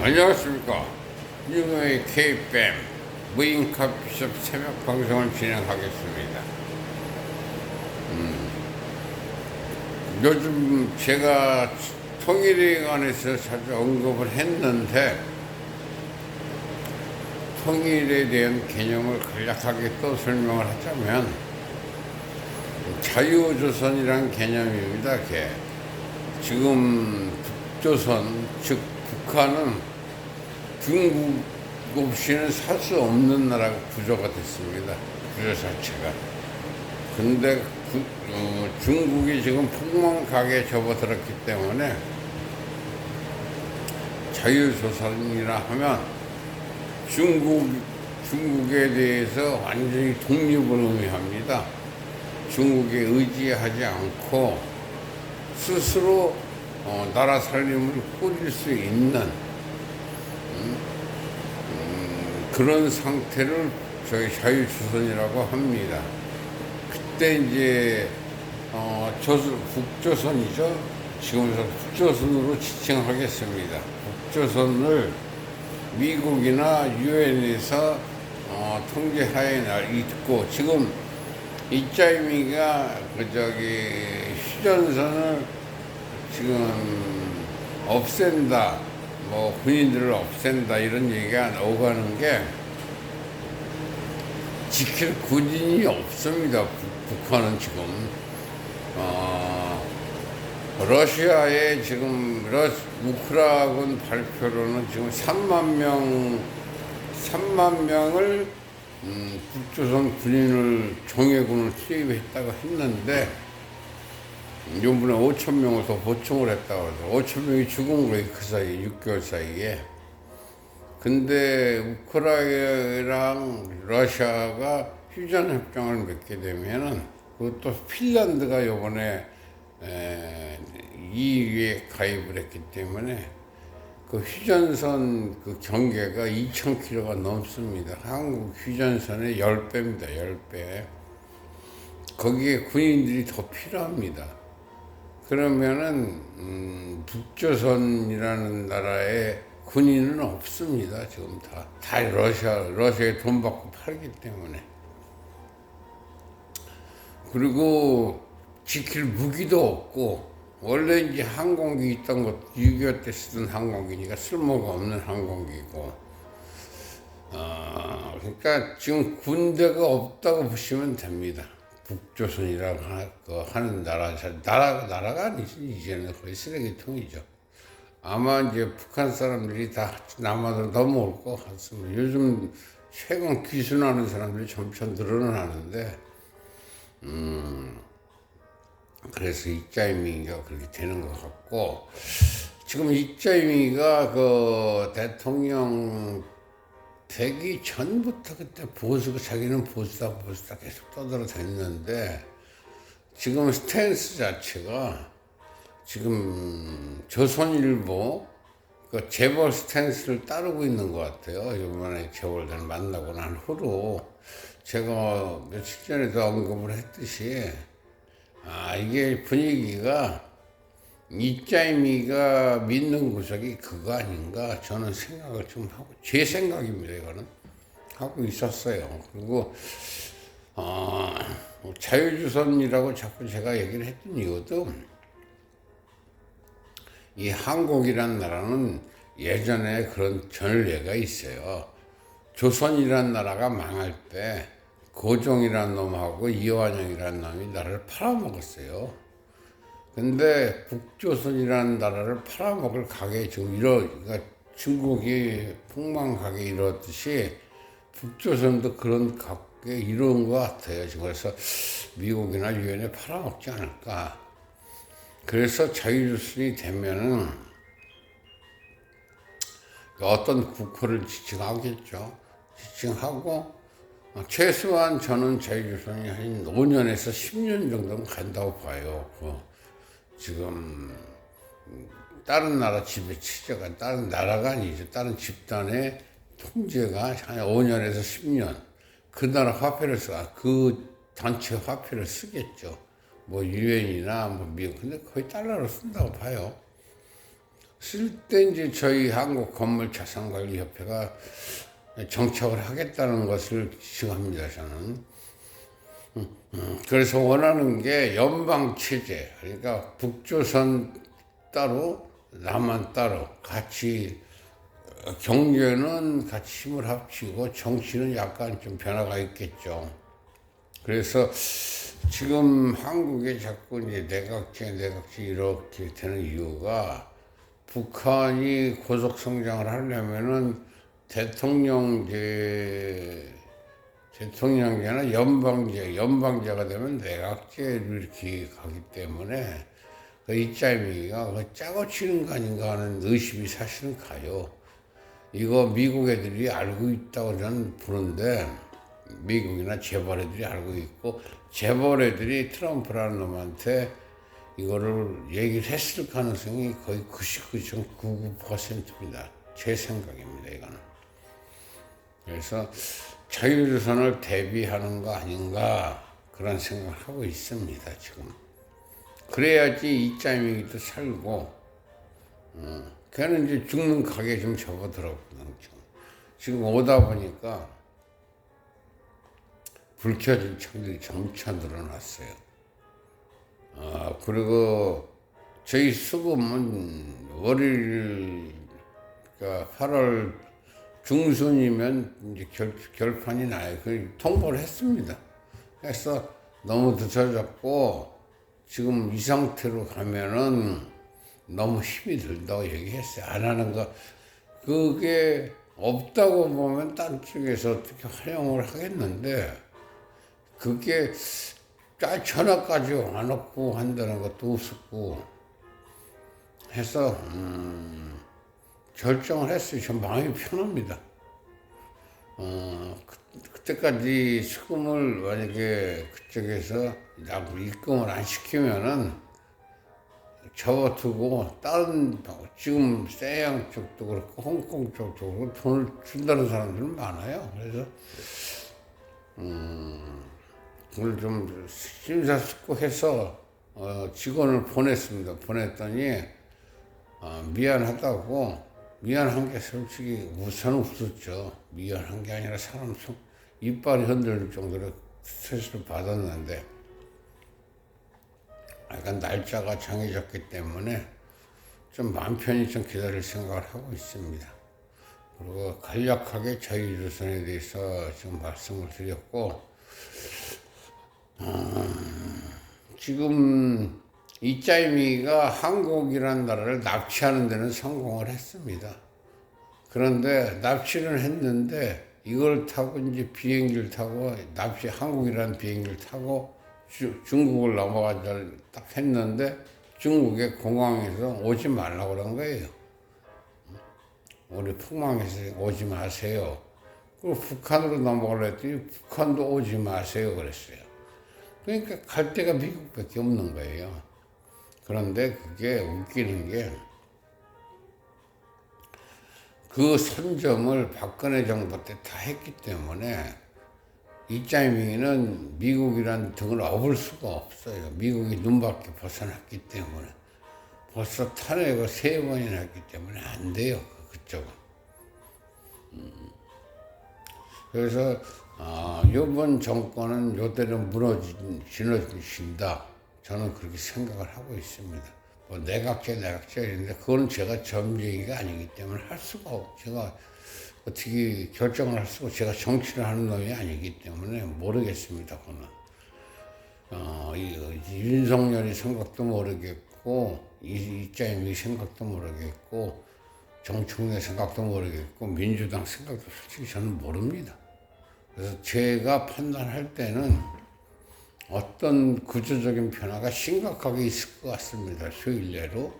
안녕하십니까. 유명의 K뱀 무인커피숍 새벽 방송을 진행하겠습니다. 요즘 제가 통일에 관해서 자주 언급을 했는데, 통일에 대한 개념을 간략하게 또 설명을 하자면, 자유조선이란 개념입니다. 지금 북조선, 즉 북한은 중국 없이는 살 수 없는 나라 구조가 됐습니다. 구조 자체가. 근데 중국이 지금 폭망각에 접어들었기 때문에 자유조선이라 하면 중국에 대해서 완전히 독립을 의미합니다. 중국에 의지하지 않고 스스로 나라 살림을 꾸릴 수 있는 그런 상태를 저희 자유조선이라고 합니다. 그때 이제 북조선이죠. 지금부터 북조선으로 지칭하겠습니다. 북조선을 미국이나 유엔에서 통제하에 있고, 지금 이짜이미가 휴전선을 지금 없앤다, 군인들을 없앤다, 이런 얘기가 오가는 게, 지킬 군인이 없습니다. 북한은 지금 러시아의 지금 우크라이나 발표로는 지금 3만 명을 북조선 군인을 정예군을 투입했다고 했는데, 요번에 5천 명을 더 보충을 했다고 해서 5천 명이 죽은 거예요. 그 사이에, 6개월 사이에. 근데 우크라이나랑 러시아가 휴전협정을 맺게 되면은, 그것도 핀란드가 요번에 2위에 가입을 했기 때문에 그 휴전선 그 경계가 2,000km가 넘습니다. 한국 휴전선의 10배입니다. 10배. 거기에 군인들이 더 필요합니다. 그러면은 북조선이라는 나라에 군인은 없습니다. 지금 다 러시아에 돈 받고 팔기 때문에. 그리고 지킬 무기도 없고, 원래 이제 항공기 있던 것, 6.25 때 쓰던 항공기니까 쓸모가 없는 항공기고, 그러니까 지금 군대가 없다고 보시면 됩니다. 북조선이라고 하는 나라가 아니지. 이제는 거의 쓰레기통이죠. 아마 이제 북한 사람들이 다 남한으로 넘어올 것 같습니다. 요즘 최근 귀순하는 사람들이 점차 늘어나는데, 그래서 이짜이밍이가 그렇게 되는 것 같고, 지금 이짜이밍이가 그 대통령 되기 전부터 그때 자기는 보수다 계속 떠들어댔는데, 지금 스탠스 자체가 지금 조선일보 그 재벌 스탠스를 따르고 있는 것 같아요. 이번에 재벌들 만나고 난 후로 제가 며칠 전에도 언급을 했듯이, 이게 분위기가 이짜이미가 믿는 구석이 그거 아닌가, 저는 생각을 좀 하고, 제 생각입니다. 이거는 하고 있었어요. 그리고 자유조선이라고 자꾸 제가 얘기를 했던 이유도, 이 한국이란 나라는 예전에 그런 전례가 있어요. 조선이란 나라가 망할 때 고종이란 놈하고 이완영이란 놈이 나라를 팔아먹었어요. 근데 북조선이라는 나라를 팔아먹을 가게 지금 그러니까 중국이 폭망하게 이렇듯이 북조선도 그런 가게 이런 것 같아요. 지금 그래서 미국이나 유엔에 팔아먹지 않을까. 그래서 자유조선이 되면은 어떤 국호를 지칭하겠죠. 지칭하고, 최소한 저는 자유조선이 한 5년에서 10년 정도는 간다고 봐요. 지금 다른 나라 지배체제가, 다른 나라가 아니죠. 다른 집단의 통제가 한 5년에서 10년. 그 나라 화폐를 그 단체 화폐를 쓰겠죠. 유엔이나 미국, 근데 거의 달러로 쓴다고 봐요. 쓸 때 이제 저희 한국건물자산관리협회가 정착을 하겠다는 것을 지적합니다, 저는. 그래서 원하는 게 연방체제, 그러니까 북조선 따로, 남한 따로 같이 경제는 같이 힘을 합치고 정치는 약간 좀 변화가 있겠죠. 그래서 지금 한국에 자꾸 이제 내각제 이렇게 되는 이유가 북한이 고속 성장을 하려면은 대통령제나 연방제가 되면 내각제로 이렇게 가기 때문에 그 이짜이미가 짜고 치는 거 아닌가 하는 의심이 사실은 가요. 이거 미국 애들이 알고 있다고 저는 보는데, 미국이나 재벌 애들이 알고 있고, 재벌 애들이 트럼프라는 놈한테 이거를 얘기를 했을 가능성이 거의 99.99%입니다. 제 생각입니다, 이거는. 그래서 자유조선을 대비하는 거 아닌가 그런 생각을 하고 있습니다, 지금. 그래야지 이짜이미도 살고, 걔는 이제 죽는 가게 좀 접어들었거든요. 지금 오다 보니까 불 켜진 창들이 점차 늘어났어요. 그리고 저희 수금은 월요일, 그러니까 8월 중순이면 이제 결판이 나요. 그 통보를 했습니다. 그래서 너무 늦어졌고, 지금 이 상태로 가면은 너무 힘이 들다고 얘기했어요. 안 하는 거, 그게 없다고 보면 딴 쪽에서 어떻게 활용을 하겠는데, 그게 전화까지 안 왔고 한다는 것도 우습고 해서 결정을 했어요. 전 마음이 편합니다. 그때까지 수금을 만약에 그쪽에서 입금을 안 시키면은 접어두고 다른 지금 세양 쪽도 그렇고 홍콩 쪽도 그렇고 돈을 준다는 사람들은 많아요. 그래서 그걸 좀 심사숙고해서 직원을 보냈습니다. 보냈더니 미안한 게 솔직히 우선 없었죠. 미안한 게 아니라 사람 이빨이 흔들릴 정도로 스트레스를 받았는데, 약간 날짜가 정해졌기 때문에 좀 마음 편히 좀 기다릴 생각을 하고 있습니다. 그리고 간략하게 자유조선에 대해서 지금 말씀을 드렸고, 지금 이짜이미가 한국이라는 나라를 납치하는 데는 성공을 했습니다. 그런데 납치는 했는데 이걸 타고 이제 비행기를 타고 한국이라는 비행기를 타고 중국을 넘어가자 딱 했는데 중국의 공항에서 오지 말라고 그런 거예요. 우리 폭망에서 오지 마세요. 그리고 북한으로 넘어가려 했더니 북한도 오지 마세요 그랬어요. 그러니까 갈 데가 미국밖에 없는 거예요. 그런데 그게 웃기는 게, 그 선점을 박근혜 정부 때 다 했기 때문에 이짜이미는 미국이란 등을 업을 수가 없어요. 미국이 눈밖에 벗어났기 때문에. 벌써 탄핵을 3번이나 했기 때문에 안 돼요, 그쪽은. 그래서 이번 정권은 요대로 무너진다. 저는 그렇게 생각을 하고 있습니다. 뭐 내각제인데 그거는 제가 전쟁이가 아니기 때문에 할 수가 없고, 제가 어떻게 결정을 할 수가, 제가 정치를 하는 놈이 아니기 때문에 모르겠습니다. 그거는 윤석열이 생각도 모르겠고, 이짜이미 생각도 모르겠고, 정청래 생각도 모르겠고, 민주당 생각도 솔직히 저는 모릅니다. 그래서 제가 판단할 때는 어떤 구조적인 변화가 심각하게 있을 것 같습니다. 수일 내로.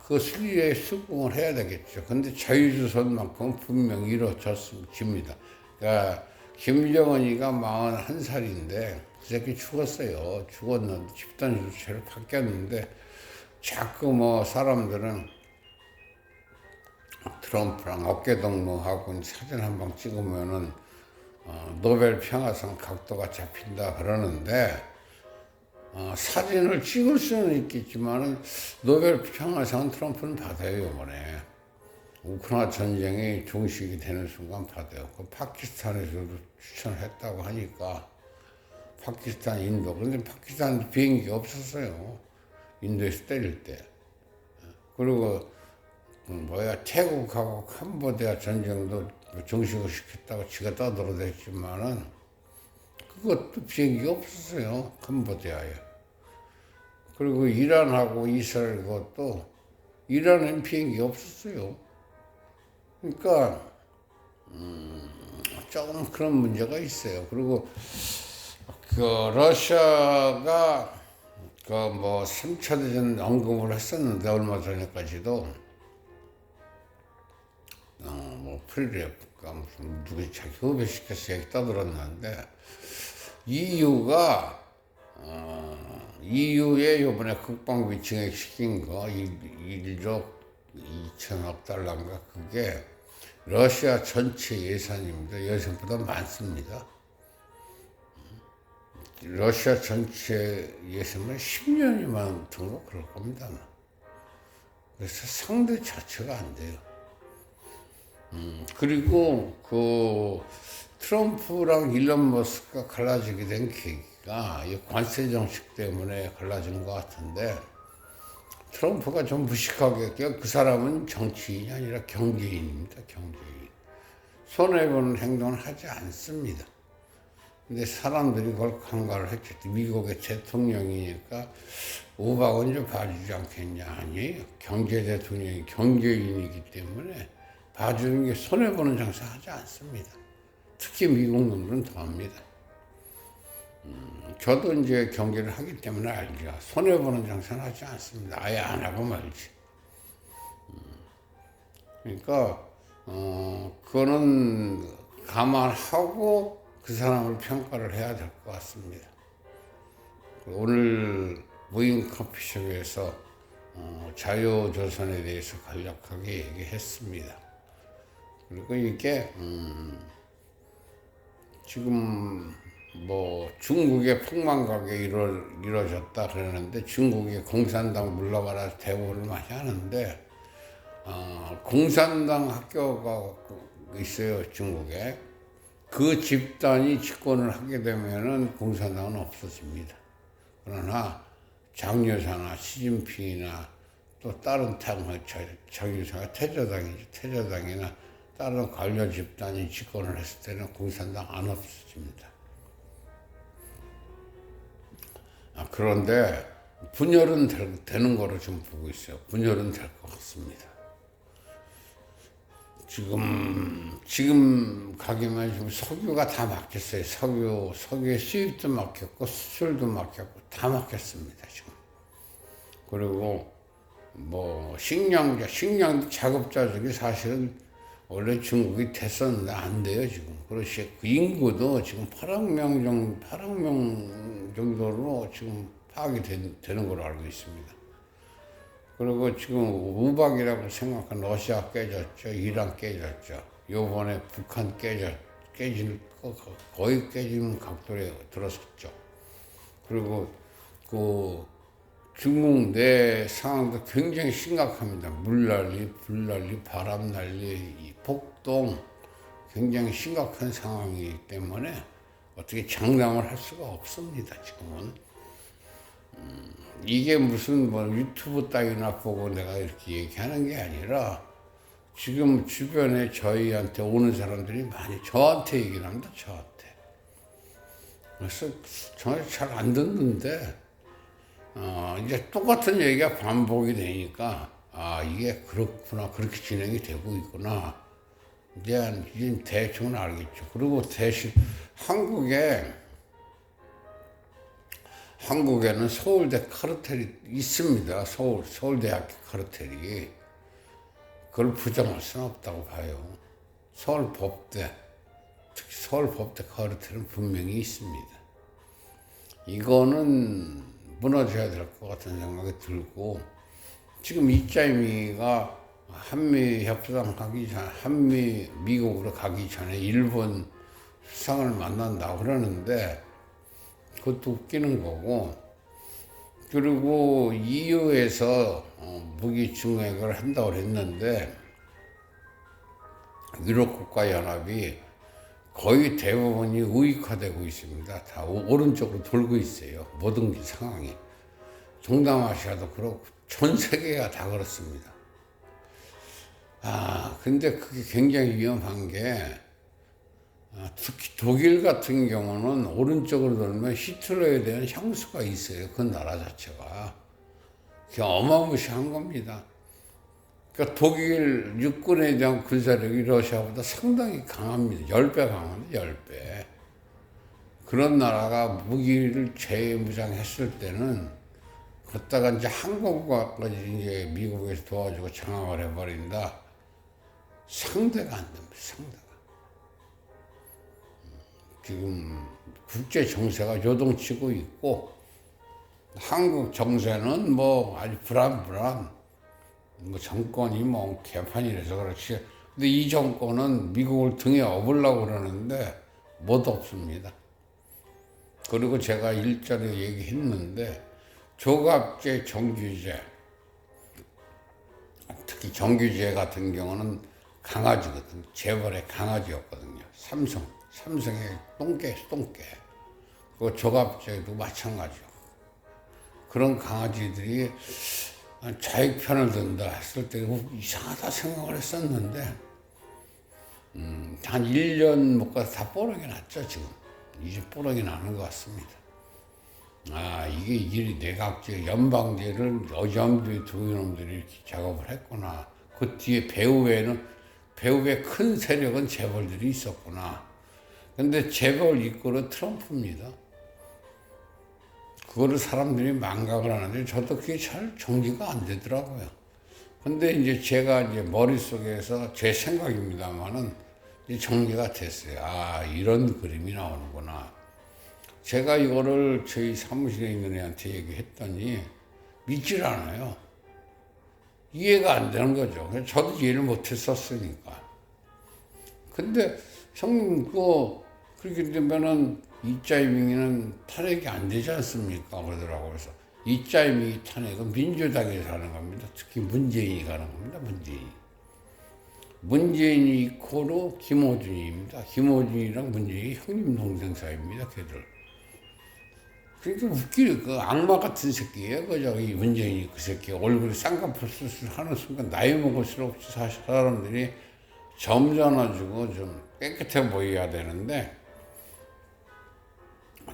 그 수리에 수긍을 해야 되겠죠. 근데 자유조선만큼은 분명히 이루어집니다. 그러니까 김정은이가 41살인데 그 새끼 죽었어요. 죽었는데 집단 주체로 바뀌었는데, 자꾸 뭐 사람들은 트럼프랑 어깨동무하고 사진 한 방 찍으면은 노벨 평화상 각도가 잡힌다 그러는데, 사진을 찍을 수는 있겠지만은 노벨 평화상 트럼프는 받아요, 이번에. 우크라이나 전쟁이 종식이 되는 순간 받아요. 그 파키스탄에서도 추천했다고 하니까 파키스탄, 인도. 그런데 파키스탄 비행기가 없었어요. 인도에서 때릴 때. 그리고 태국하고 캄보디아 전쟁도 종식을 시켰다고 지가 떠들어댔지만은 그것도 비행기가 없었어요. 캄보디아에. 그리고 이란하고 이스라엘 그것도 이란엔 비행기가 없었어요. 그러니까 조금 그런 문제가 있어요. 그리고 그 러시아가 그 3차 대전 언급을 했었는데 얼마 전에까지도 프리레프가 무슨 누구 자기 후배 시켜서 얘기 떠들었는데 EU에 요번에 국방비 증액시킨 거 1조 2천억 달러인가 그게 러시아 전체 예산입니다. 예산보다 많습니다. 러시아 전체 예산은 10년이 많던 거 그럴 겁니다. 그래서 상대 자체가 안 돼요. 그리고 그 트럼프랑 일론 머스크가 갈라지게 된 계기가 이 관세 정책 때문에 갈라진 것 같은데 트럼프가 좀 무식하게 그 사람은 정치인이 아니라 경제인입니다. 경제인. 손해보는 행동을 하지 않습니다. 근데 사람들이 그걸 간과를 했죠. 미국의 대통령이니까 오박은 좀 봐주지 않겠냐. 아니에요. 경제 대통령이 경제인이기 때문에 봐주는 게 손해보는 장사 하지 않습니다. 특히 미국 놈들은 더 합니다. 저도 이제 경제를 하기 때문에 알죠. 손해보는 장사는 하지 않습니다. 아예 안 하고 말지. 그러니까, 그거는 감안하고 그 사람을 평가를 해야 될 것 같습니다. 오늘 무인 커피숍에서 자유조선에 대해서 간략하게 얘기했습니다. 그리고 이게 지금 중국의 폭망각에 이루어졌다 그러는데 중국이 공산당 물러가라 대우를 많이 하는데 공산당 학교가 있어요 중국에. 그 집단이 집권을 하게 되면은 공산당은 없어집니다. 그러나 장유사나 시진핑이나 또 다른 장유사가 태저당이죠. 태저당이나 다른 관료 집단이 집권을 했을 때는 공산당 안 없어집니다. 그런데 분열은 되는 거로 좀 보고 있어요. 분열은 될 것 같습니다. 지금 가게만 지금 석유가 다 막혔어요. 석유의 수입도 막혔고 수출도 막혔고 다 막혔습니다. 지금. 그리고 식량도 자급자족이 사실은 원래 중국이 됐었는데 안 돼요 지금. 그렇지 그 인구도 지금 8억 명 정도로 지금 파악이 되는 걸로 알고 있습니다. 그리고 지금 우박이라고 생각한 러시아 깨졌죠, 이란 깨졌죠. 요번에 북한 거의 깨지는 각도에 들었었죠. 그리고 그 중국 내 상황도 굉장히 심각합니다. 물난리, 불난리, 바람난리, 폭동 굉장히 심각한 상황이기 때문에 어떻게 장담을 할 수가 없습니다. 지금은 이게 무슨 유튜브 따위나 보고 내가 이렇게 얘기하는 게 아니라 지금 주변에 저희한테 오는 사람들이 많이 저한테 얘기를 합니다. 저한테. 그래서 저는 잘 안 듣는데 이제 똑같은 얘기가 반복이 되니까 이게 그렇구나, 그렇게 진행이 되고 있구나. 이제 대충은 알겠죠. 그리고 대신 한국에는 서울대 카르텔이 있습니다. 서울대학교 카르텔이. 그걸 부정할 수는 없다고 봐요. 특히 서울법대 카르텔은 분명히 있습니다. 이거는 무너져야 될 것 같은 생각이 들고, 지금 이짜이미가 미국으로 가기 전에 일본 수상을 만난다고 그러는데, 그것도 웃기는 거고, 그리고 EU에서 무기 증액을 한다고 했는데 유럽 국가 연합이 거의 대부분이 우익화되고 있습니다. 다 오른쪽으로 돌고 있어요. 모든 게 상황이. 동남아시아도 그렇고 전 세계가 다 그렇습니다. 근데 그게 굉장히 위험한 게 특히 독일 같은 경우는 오른쪽으로 돌면 히틀러에 대한 향수가 있어요. 그 나라 자체가. 그게 어마무시한 겁니다. 그러니까 독일 육군에 대한 군사력이 러시아보다 상당히 강합니다. 10배 강합니다. 10배. 그런 나라가 무기를 재무장했을 때는 그다가 이제 항공과까지 이제 미국에서 도와주고 장악을 해버린다. 상대가 안 됩니다. 상대가. 지금 국제 정세가 요동치고 있고 한국 정세는 뭐 아주 불안불안. 뭐 정권이 뭐 개판이라서 그렇지. 근데 이 정권은 미국을 등에 업으려고 그러는데 못 업습니다. 그리고 제가 일전에 얘기했는데 조갑제, 정규제, 특히 정규제 같은 경우는 강아지거든요. 재벌의 강아지였거든요. 삼성의 똥개. 그 조갑제도 마찬가지요. 그런 강아지들이 자기 편을 든다 했을 때 이상하다 생각을 했었는데 한 1년 못 가서 다 뽀록이 났죠. 지금 이제 뽀록이 나는 것 같습니다. 이게 일이 내각제 연방제를 염두에 두고 이놈들이 이렇게 작업을 했구나. 그 뒤에 배후의 큰 세력은 재벌들이 있었구나. 근데 재벌 이끌어 트럼프입니다. 그거를 사람들이 망각을 하는데 저도 그게 잘 정리가 안 되더라고요. 근데 이제 제가 이제 머릿속에서 제 생각입니다만은 정리가 됐어요. 이런 그림이 나오는구나. 제가 이거를 저희 사무실에 있는 애한테 얘기했더니 믿질 않아요. 이해가 안 되는 거죠. 저도 이해를 못 했었으니까. 근데 형님, 그렇게 되면은 이짜이밍이는 탄핵이 안 되지 않습니까? 그러더라고요. 그래서 이짜이밍이 탄핵은 민주당에서 하는 겁니다. 특히 문재인이 가는 겁니다. 문재인이 이코로 김어준입니다. 김어준이랑 문재인이 형님 동생 사이입니다. 걔들. 그러니까 웃기는 그 악마 같은 새끼예요. 이 문재인이 그 새끼 얼굴에 쌍꺼풀 수술 하는 순간 나이 먹을수록 사실 사람들이 점잖아지고 좀 깨끗해 보여야 되는데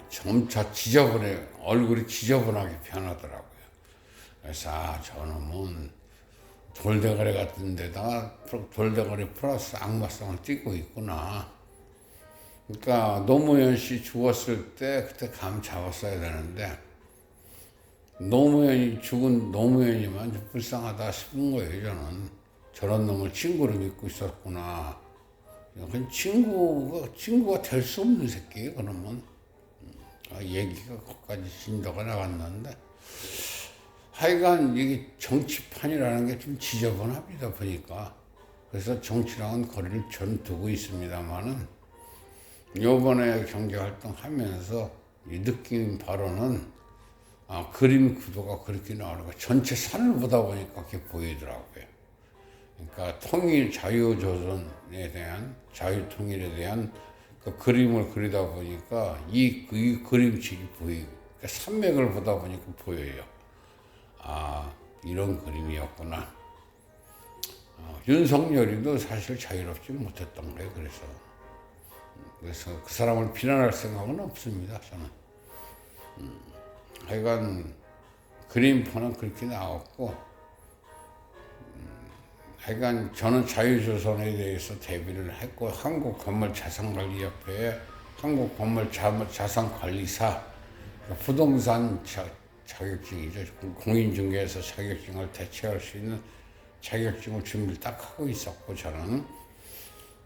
점차 얼굴이 지저분하게 변하더라고요. 그래서 저놈은 돌대가리 같은 데다가 돌대가리 플러스 악마성을 띠고 있구나. 그러니까 노무현 씨 죽었을 때 그때 감 잡았어야 되는데 죽은 노무현이만 좀 불쌍하다 싶은 거예요. 저는 저런 놈을 친구로 믿고 있었구나. 친구가 될 수 없는 새끼예요. 그러면 얘기가 거기까지 진도가 나갔는데 하여간 이게 정치판이라는 게 좀 지저분합니다. 보니까. 그래서 정치랑은 거리를 전 두고 있습니다만은 요번에 경제활동 하면서 이 느낀 바로는 그림 구도가 그렇게 나오는 거 전체 산을 보다 보니까 그렇게 보이더라고요. 그러니까 자유조선에 대한 자유통일에 대한 그 그림을 그리다 보니까 이 그림책이 보이고 그러니까 산맥을 보다 보니까 보여요. 이런 그림이었구나. 윤석열이도 사실 자유롭지 못했던 거예요. 그래서 그 사람을 비난할 생각은 없습니다. 저는. 하여간 그림표는 그렇게 나왔고 하여간 저는 자유조선에 대해서 대비를 했고 한국건설자산관리협회에 한국건설자산관리사 부동산 자격증이죠. 공인중개에서 자격증을 대체할 수 있는 자격증을 준비를 딱 하고 있었고 저는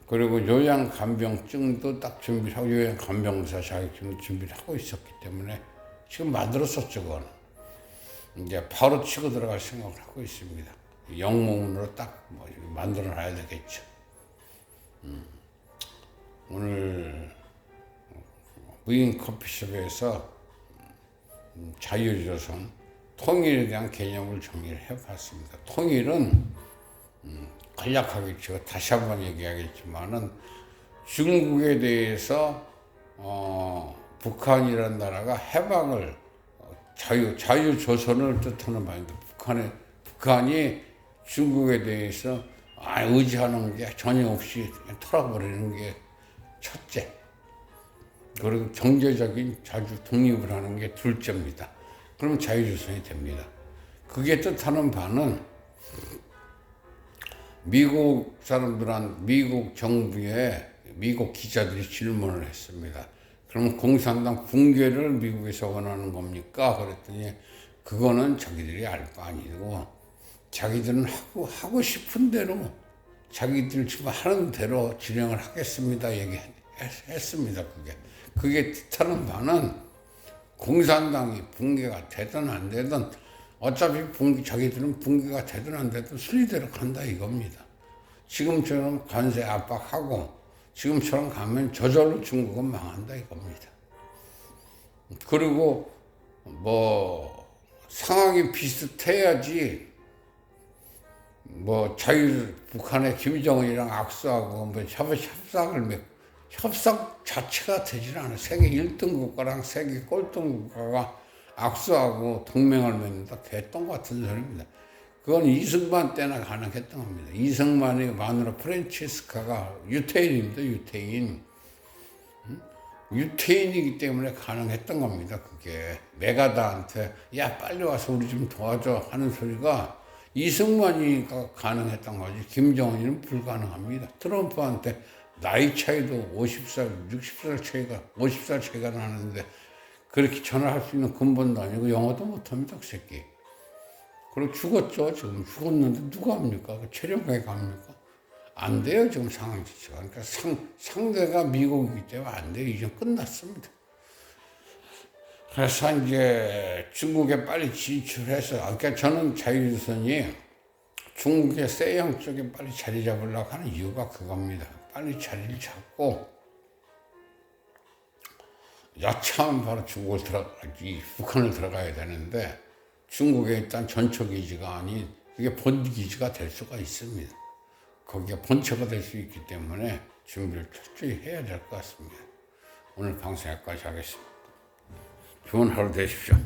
그리고 요양간병증도 딱 준비를 하고 요양간병사 자격증을 준비를 하고 있었기 때문에 지금 만들었었죠. 그거는 이제 바로 치고 들어갈 생각을 하고 있습니다. 영문으로 딱 만들어 놔야 되겠죠. 오늘 무인 커피숍에서 자유조선 통일에 대한 개념을 정리를 해봤습니다. 통일은 간략하게 제가 다시 한번 얘기하겠지만은 중국에 대해서 북한이라는 나라가 해방을 자유조선을 뜻하는 말인데 북한이 중국에 대해서 의지하는 게 전혀 없이 털어버리는 게 첫째. 그리고 경제적인 자주 독립을 하는 게 둘째입니다. 그럼 자유조선이 됩니다. 그게 뜻하는 바는 미국 미국 정부에 미국 기자들이 질문을 했습니다. 그럼 공산당 붕괴를 미국에서 원하는 겁니까? 그랬더니 그거는 자기들이 알 바 아니고 자기들은 하고 싶은 대로 자기들 지금 하는 대로 진행을 하겠습니다. 얘기했습니다. 그게 뜻하는 바는 공산당이 붕괴가 되든 안 되든 어차피 자기들은 붕괴가 되든 안 되든 순리대로 간다 이겁니다. 지금처럼 관세 압박하고 지금처럼 가면 저절로 중국은 망한다 이겁니다. 그리고 상황이 비슷해야지 북한의 김정은이랑 악수하고 협상 자체가 되질 않아요. 세계 1등 국가랑 세계 꼴등 국가가 악수하고 동맹을 맺는다. 개똥 같은 소리입니다. 그건 이승만 때나 가능했던 겁니다. 이승만의 마누라 프란체스카가 유태인입니다. 유태인이기 때문에 가능했던 겁니다. 그게 메가다한테 야 빨리 와서 우리 좀 도와줘 하는 소리가 이승만이니까 가능했던 거지. 김정은이는 불가능합니다. 트럼프한테 나이 차이도 50살 차이가 나는데 그렇게 전화할 수 있는 근본도 아니고 영어도 못합니다. 그 새끼. 그리고 죽었죠. 지금 죽었는데 누가 합니까? 체력에 갑니까? 안 돼요. 지금 상황 자체가. 그러니까 상대가 미국이기 때문에 안 돼요. 이제 끝났습니다. 그래서 이제 중국에 빨리 진출해서, 그러니까 저는 자유조선이 중국의 세형 쪽에 빨리 자리 잡으려고 하는 이유가 그겁니다. 빨리 자리를 잡고, 야차하면 바로 북한을 들어가야 되는데, 중국에 일단 전초기지가 아닌, 그게 본기지가 될 수가 있습니다. 거기가 본처가 될 수 있기 때문에 준비를 철저히 해야 될 것 같습니다. 오늘 방송 여기까지 하겠습니다. 좋은 하루 되십시오.